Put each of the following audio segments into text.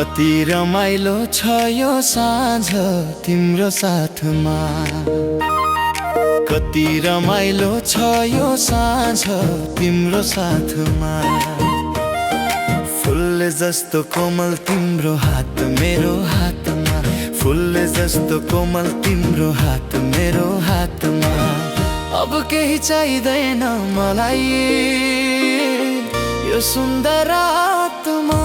कति रमाइलो छ यो साँझ तिम्रो साथमा। कति रमाइलो छ यो साँझ तिम्रो साथमा। फुल जस्तो कोमल तिम्रो हात मेरो हातमा। फुल जस्तो कोमल तिम्रो हात मेरो हातमा। अब केही चाहिँदैन मलाई यो सुन्दर रातमा।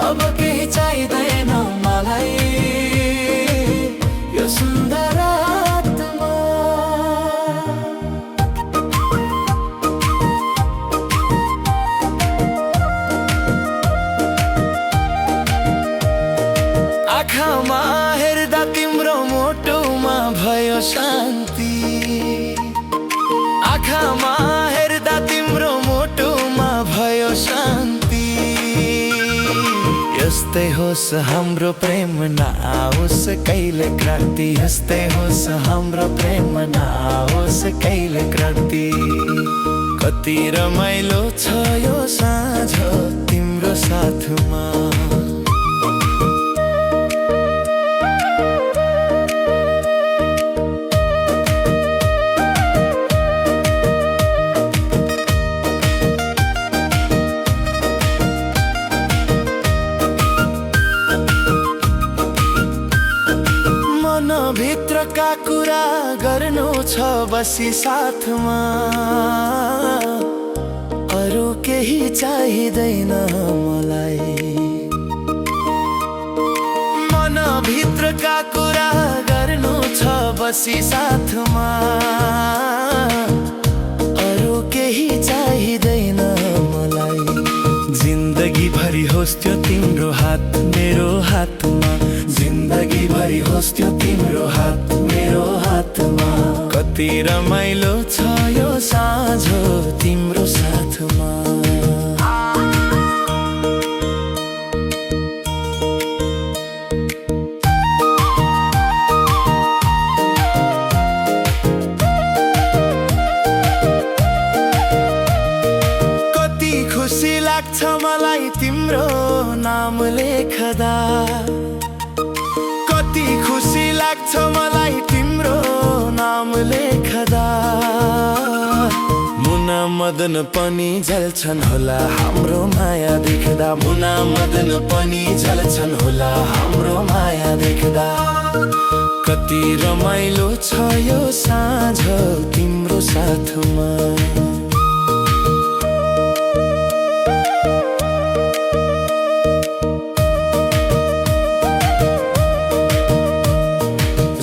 अब केही चाहिँदैन मलाई यो सुन्दर रातमा। आँखामा हेर्दा तिम्रो मोटोमा भयो शान्ति। आँखामा हेर्दा तिम्रो मोटोमा भयो शान्ति। यस्तै होस् हाम्रो प्रेम नआओस् कहिले क्रान्ति। यस्तै होस् हाम्रो प्रेम नआओस् कहिले क्रान्ति। कति रमाइलो छ यो साँझ तिम्रो साथमा। भित्रका कुरा गर्नु छ बसी साथमा। अरू केही चाहिँदैन मलाई। मन भित्रका कुरा गर्नु छ बसी साथमा। अरू केही चाहिँदैन मलाई। जिन्दगी भरि होस् त्यो तिम्रो हात मेरो हातमा। जिन्दगी भरि होस् त्यो तिम्रो हात मेरो हातमा। कति रमाइलो छ यो साँझ तिम्रो साथमा। कति खुसी लाग्छ मलाई तिम्रो नाम लेख्दा। कति खुसी लाग्छ मलाई तिम्रो नाम लेख्दा। मुना मदन पनि जल्छन् होला हाम्रो माया देख्दा। मुना मदन पनि जल्छन् होला हाम्रो माया देख्दा। कति रमाइलो छ यो साँझ तिम्रो साथमा।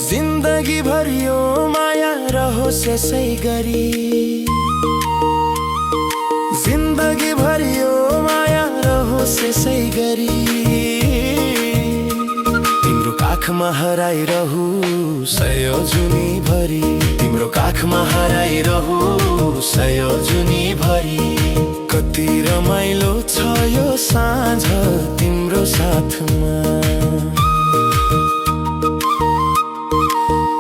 जिन्दगी भरि यो माया रहोस् यसै गरी। जिन्दगी भरि यो माया रहोस् यसै गरी। तिम्रो काखमा हराइरहु सयो जुनी भरि। तिम्रो काखमा हराइरहु सयो जुनी भरि। कति रमाइलो छ यो साँझ तिम्रो साथमा।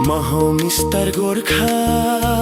म हौ मिस्टर गोर्खा।